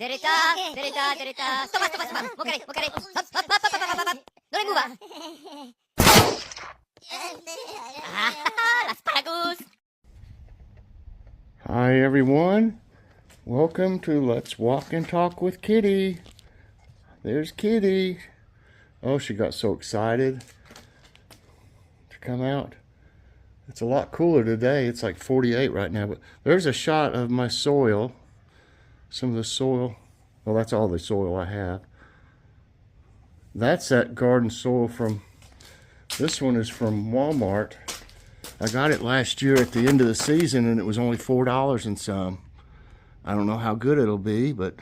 Derita, derita, derita. Stop, stop, stop. Mukare, mukare. Hop, hop, hop, hop, hop, hop, hop. Don't move. Las paragus. Hi everyone, welcome to Let's Walk and Talk with Kitty. There's Kitty. Oh, she got so excited to come out. It's a lot cooler today. It's like 48 right now, but there's a shot of my soil. Some of the soil, well, that's all the soil I have. That's that garden soil from, this one is from Walmart. I got it last year at the end of the season and it was only $4 and some. I don't know how good it'll be, but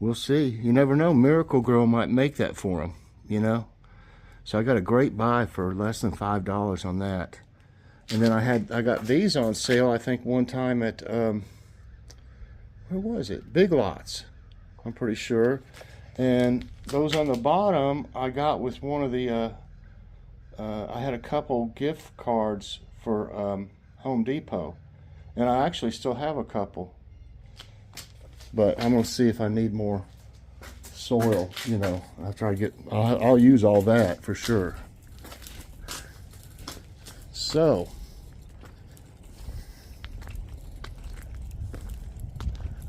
we'll see. You never know, Miracle Grow might make that for them, you know? So I got a great buy for less than $5 on that. And then I got these on sale, I think one time at, where was it? Big Lots, I'm pretty sure. And those on the bottom, I got with one of the, I had a couple gift cards for Home Depot. And I actually still have a couple. But I'm gonna see if I need more soil, you know, after I get, I'll use all that for sure. So,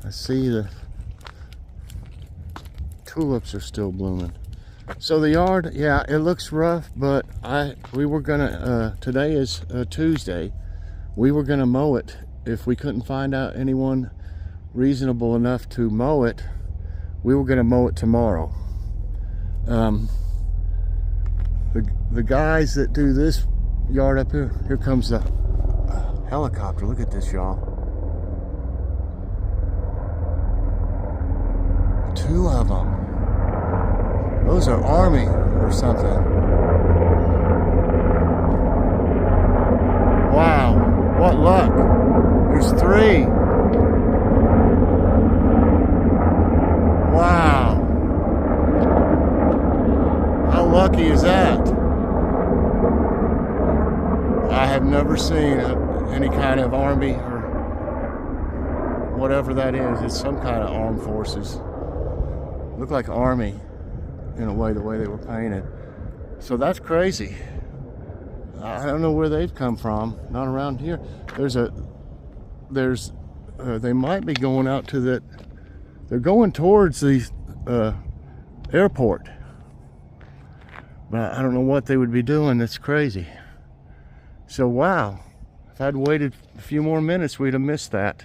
I see the tulips are still blooming. So the yard, yeah, it looks rough, but we were gonna, today is Tuesday, we were gonna mow it. If we couldn't find out anyone reasonable enough to mow it, we were gonna mow it tomorrow. The guys that do this yard up here, here comes the helicopter. Look at this, y'all. Two of them. Those are Army or something. Wow, what luck. There's three. Wow. How lucky is that? I have never seen any kind of Army or whatever that is. It's some kind of armed forces. Look like Army in a way, the way they were painted. So that's crazy. I don't know where they've come from. Not around here. They might be going out to that. They're going towards the airport. But I don't know what they would be doing. That's crazy. So wow, if I'd waited a few more minutes, we'd have missed that.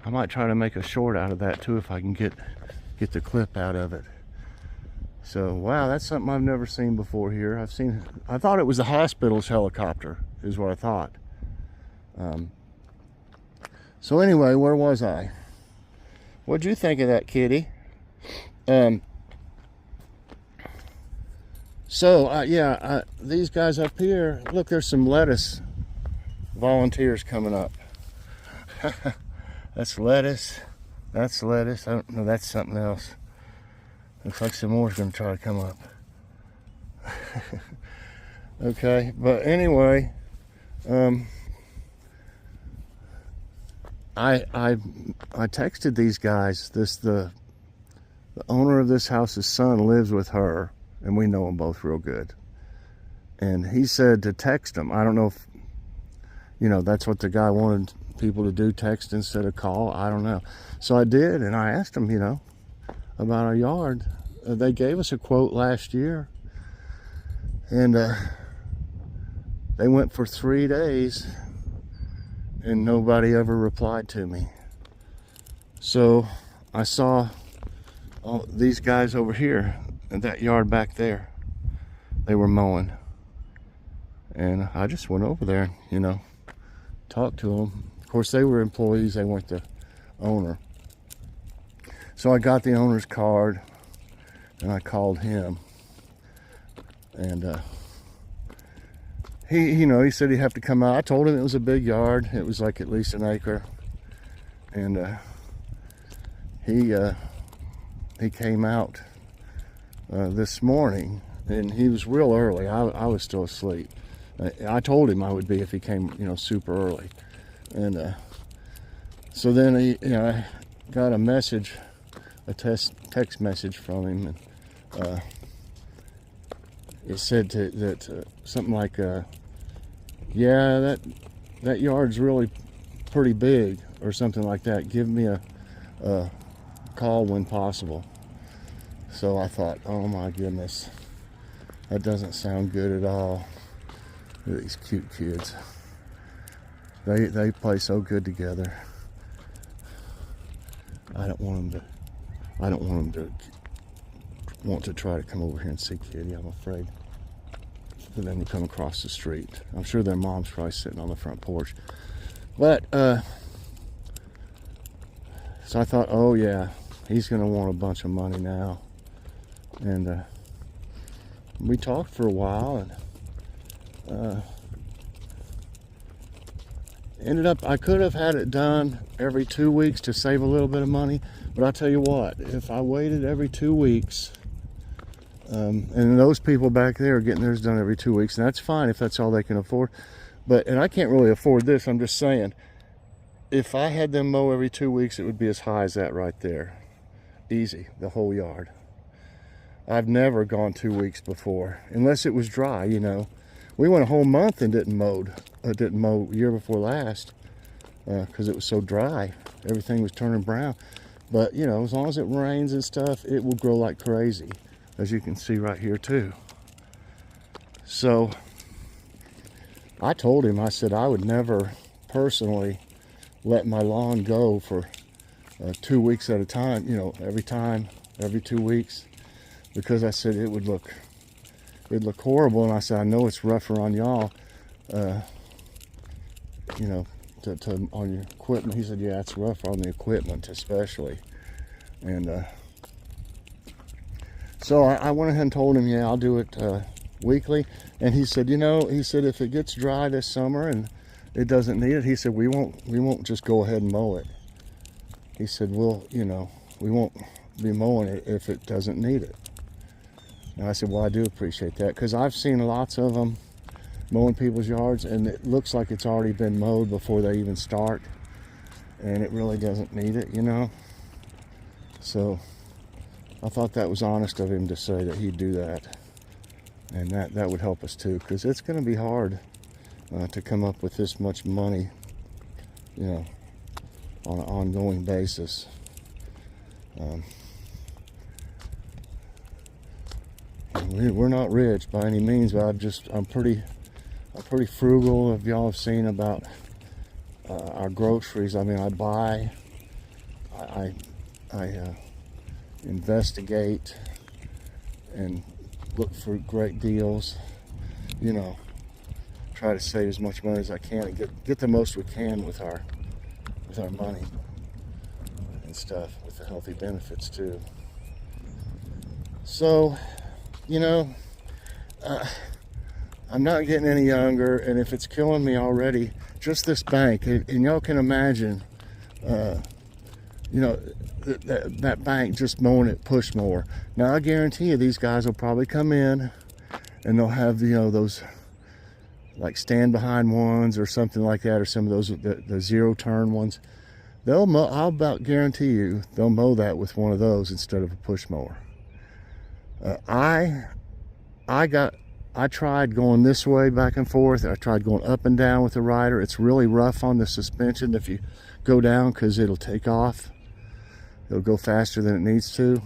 I might try to make a short out of that too if I can get the clip out of it. So wow, that's something I've never seen before here. I thought it was the hospital's helicopter is what I thought. So anyway, where was I? What'd you think of that, Kitty? These guys up here, look, there's some lettuce volunteers coming up. That's lettuce. That's lettuce. I don't know, that's something else. Looks like some more is going to try to come up. Okay, but anyway, I texted these guys. The owner of this house's son lives with her, and we know them both real good. And he said to text them. I don't know if, you know, that's what the guy wanted people to do, text instead of call. I don't know. So I did, and I asked them, you know, about our yard. They gave us a quote last year, and they went for 3 days, and nobody ever replied to me. So I saw these guys over here in that yard back there. They were mowing, and I just went over there, you know, talked to them. Of course, they were employees, they weren't the owner. So I got the owner's card and I called him, and he said he'd have to come out. I told him it was a big yard. It was like at least an acre, and he came out this morning, and he was real early. I was still asleep. I told him I would be if he came, you know, super early. And so then I got a message a text message from him, and it said something like, yeah, that yard's really pretty big, or something like that. Give me a call when possible. So I thought, oh my goodness, that doesn't sound good at all. Look at these cute kids. They play so good together. I don't want them to want to try to come over here and see Kitty. I'm afraid for them to come across the street. I'm sure their mom's probably sitting on the front porch. But so I thought, oh yeah, he's gonna want a bunch of money now. And we talked for a while, and ended up, I could have had it done every 2 weeks to save a little bit of money, but I'll tell you what, if I waited every 2 weeks, and those people back there are getting theirs done every 2 weeks, and that's fine if that's all they can afford, and I can't really afford this. I'm just saying, if I had them mow every 2 weeks, it would be as high as that right there. Easy, the whole yard. I've never gone 2 weeks before, unless it was dry, you know. We went a whole month and didn't mow year before last, because it was so dry. Everything was turning brown. But, you know, as long as it rains and stuff, it will grow like crazy, as you can see right here too. So I told him, I said I would never personally let my lawn go for 2 weeks at a time, you know, every 2 weeks, because I said it'd look horrible. And I said, I know it's rougher on y'all, you know, on your equipment. He said, yeah, it's rough on the equipment especially. And so I went ahead and told him, yeah, I'll do it weekly. And he said, you know, he said, if it gets dry this summer and it doesn't need it, he said, we won't just go ahead and mow it. He said, you know, we won't be mowing it if it doesn't need it. And I said, well, I do appreciate that, because I've seen lots of them mowing people's yards, and it looks like it's already been mowed before they even start, and it really doesn't need it, you know. So I thought that was honest of him to say that he'd do that, and that would help us too, because it's going to be hard to come up with this much money, you know, on an ongoing basis. We're not rich by any means, but I'm pretty frugal. If y'all have seen about our groceries, I mean, I investigate and look for great deals, you know, try to save as much money as I can and get the most we can with our money and stuff, with the healthy benefits too. So, you know, I'm not getting any younger, and if it's killing me already, just this bank, and y'all can imagine, you know, that bank just mowing it push mower. Now I guarantee you these guys will probably come in and they'll have, you know, those like stand behind ones or something like that, or some of those the zero turn ones. They'll mow, I'll about guarantee you they'll mow that with one of those instead of a push mower. I tried going this way back and forth. I tried going up and down with the rider. It's really rough on the suspension if you go down, because it'll take off. It'll go faster than it needs to.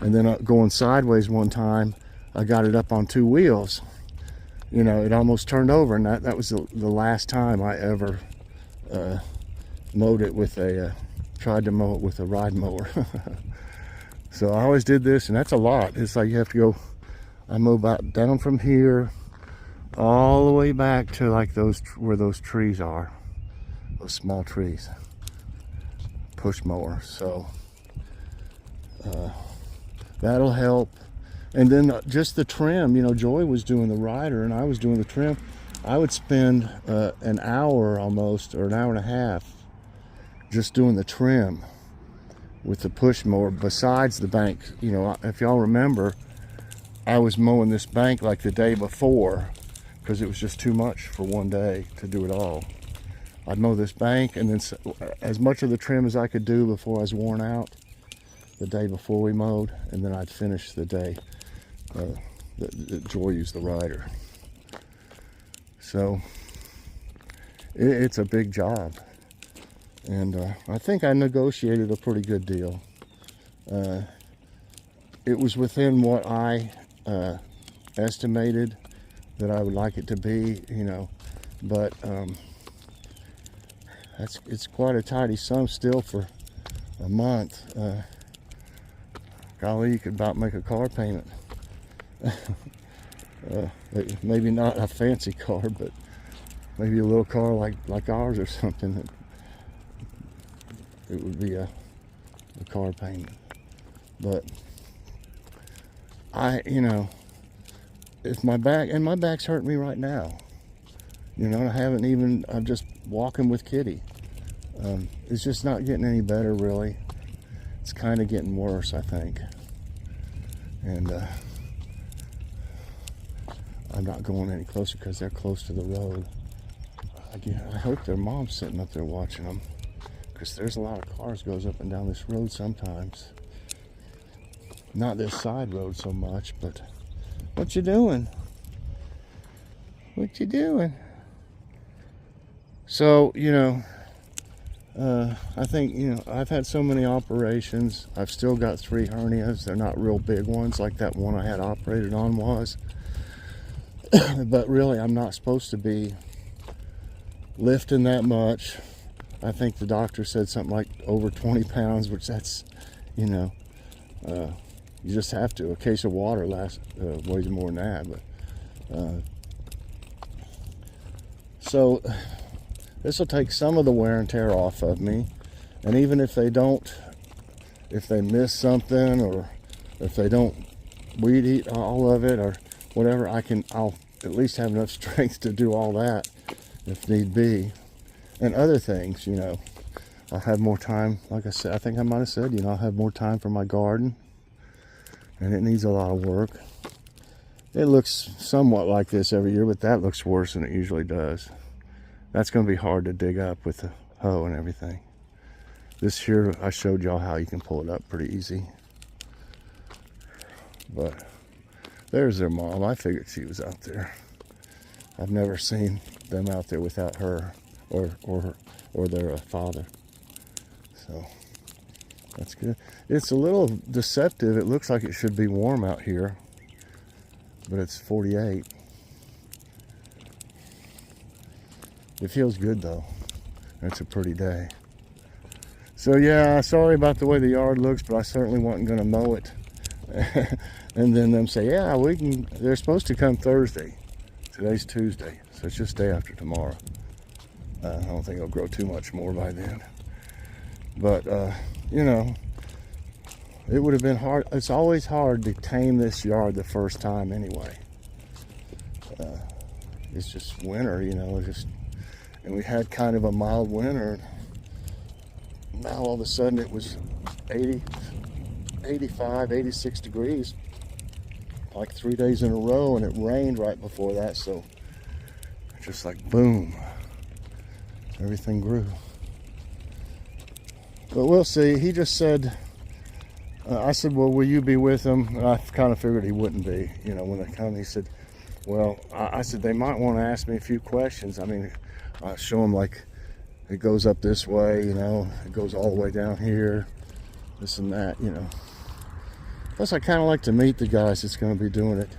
And then going sideways one time, I got it up on 2 wheels. You know, it almost turned over, and that was the last time I ever mowed it with tried to mow it with a ride mower. So I always did this, and that's a lot. It's like you have to go, I mow about down from here all the way back to like where those trees are, those small trees. Push mower. So that'll help. And then just the trim, you know, Joy was doing the rider and I was doing the trim. I would spend an hour almost, or an hour and a half, just doing the trim with the push mower besides the bank. You know, if y'all remember, I was mowing this bank like the day before because it was just too much for one day to do it all. I'd mow this bank and then as much of the trim as I could do before I was worn out. the day before we mowed, and then I'd finish the day that Joy used the rider. So it's a big job, and I think I negotiated a pretty good deal. It was within what I estimated that I would like it to be, you know, but it's quite a tidy sum still for a month. Golly, you could about make a car payment. Maybe not a fancy car, but maybe a little car like ours or something. It would be a car payment. But you know, if my back's hurting me right now. You know, I'm just walking with Kitty. It's just not getting any better, really. It's kind of getting worse, I think. And I'm not going any closer because they're close to the road. I hope their mom's sitting up there watching them, because there's a lot of cars goes up and down this road sometimes. Not this side road so much, but what you doing? What you doing? So, you know, I think, you know, I've had so many operations. I've still got 3 hernias. They're not real big ones like that one I had operated on was. But really, I'm not supposed to be lifting that much. I think the doctor said something like over 20 pounds, which that's, you know, you just have to. A case of water weighs more than that. But so this will take some of the wear and tear off of me. And even if they miss something, or if they don't weed eat all of it or whatever, I'll at least have enough strength to do all that if need be. And other things, you know, I'll have more time. Like I said, I think I might have said, you know, I'll have more time for my garden. And it needs a lot of work. It looks somewhat like this every year, but that looks worse than it usually does. That's going to be hard to dig up with the hoe and everything. This year, I showed y'all how you can pull it up pretty easy. But there's their mom. I figured she was out there. I've never seen them out there without her or their father. So that's good. It's a little deceptive. It looks like it should be warm out here, but it's 48. It feels good though. It's a pretty day. So yeah, sorry about the way the yard looks, but I certainly wasn't going to mow it. And then them say, yeah, we can. They're supposed to come Thursday. Today's Tuesday, so it's just day after tomorrow. I don't think it'll grow too much more by then. But you know, it would have been hard. It's always hard to tame this yard the first time anyway. It's just winter, you know, and we had kind of a mild winter. Now all of a sudden it was 80, 85, 86 degrees like 3 days in a row, and it rained right before that, so just like boom, everything grew. But we'll see. He just said, I said, well, will you be with them? And I kind of figured he wouldn't be, you know, when they come. He said, well, I said, they might want to ask me a few questions. I mean, I show them like it goes up this way, you know, it goes all the way down here, this and that, you know. Plus, I kind of like to meet the guys that's going to be doing it.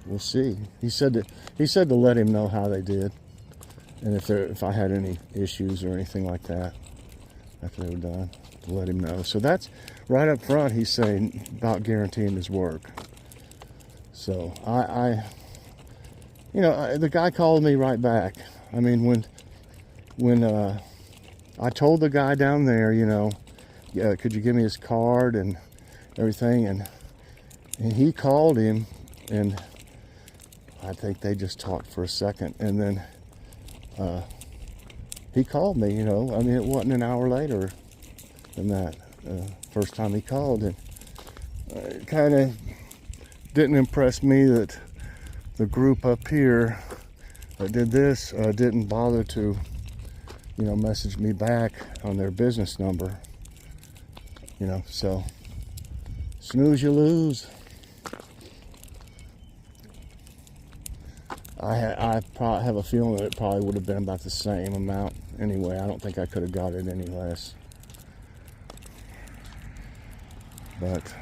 We'll see. He said to let him know how they did, and if I had any issues or anything like that after they were done, to let him know. So that's right up front. He's saying about guaranteeing his work. So the guy called me right back. I mean, when I told the guy down there, you know, yeah, could you give me his card and everything, and he called him, and I think they just talked for a second, and then he called me, you know. I mean, it wasn't an hour later than that. First time he called, and it kind of didn't impress me that the group up here that did this didn't bother to, message me back on their business number. So snooze, you lose. I probably have a feeling that it probably would have been about the same amount anyway. I don't think I could have got it any less. But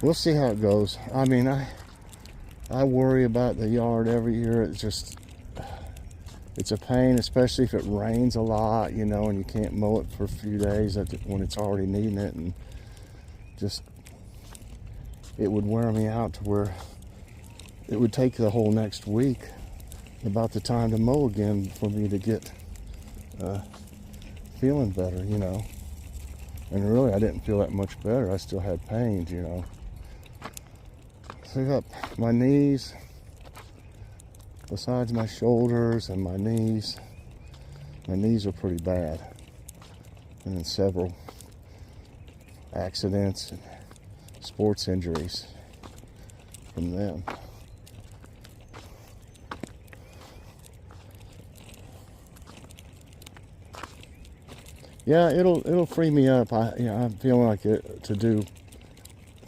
we'll see how it goes. I mean, I worry about the yard every year. It's a pain, especially if it rains a lot, and you can't mow it for a few days when it's already needing it, and just it would wear me out to where it would take the whole next week, about the time to mow again, for me to get feeling better, And really, I didn't feel that much better. I still had pains, So I got my knees, besides my shoulders and my knees are pretty bad. And then several accidents and sports injuries from them. Yeah, it'll free me up. I'm feeling like it to do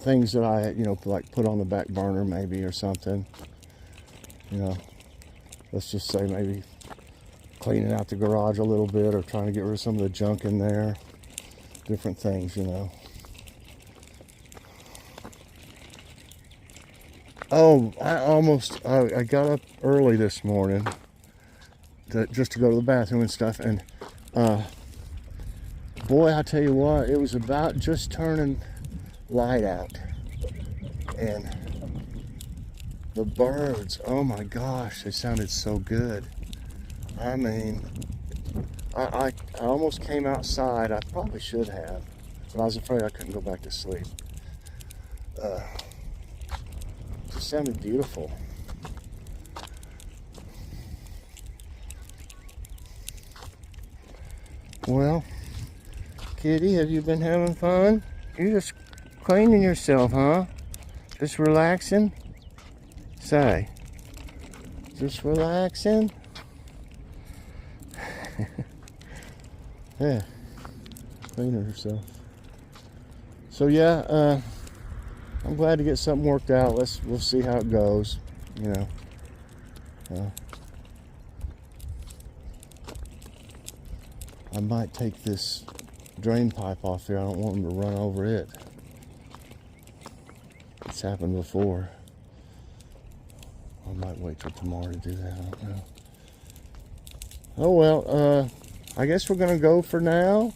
things that I like put on the back burner maybe, or something. Let's just say maybe cleaning out the garage a little bit, or trying to get rid of some of the junk in there. Different things, Oh, I got up early this morning just to go to the bathroom and stuff, and boy, I tell you what, it was about just turning light out, and the birds, oh my gosh, they sounded so good. I mean, I almost came outside. I probably should have, but I was afraid I couldn't go back to sleep. It just sounded beautiful. Well, Kitty, have you been having fun? You're just cleaning yourself, huh? Just relaxing? Say, just relaxing? Yeah, cleaning herself. So yeah, I'm glad to get something worked out. We'll see how it goes, I might take this drain pipe off there. I don't want them to run over it. It's happened before. I might wait till tomorrow to do that. I don't know. Oh well, I guess we're gonna go for now.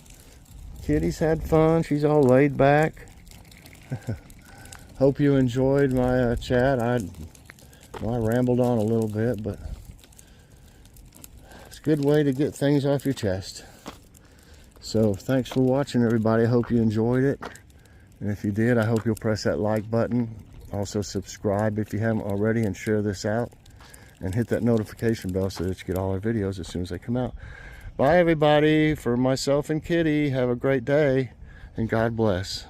Kitty's had fun. She's all laid back. Hope you enjoyed my chat. I rambled on a little bit, but it's a good way to get things off your chest. So thanks for watching, everybody. I hope you enjoyed it. And if you did, I hope you'll press that like button. Also subscribe if you haven't already, and share this out. And hit that notification bell so that you get all our videos as soon as they come out. Bye, everybody. For myself and Kitty, have a great day, and God bless.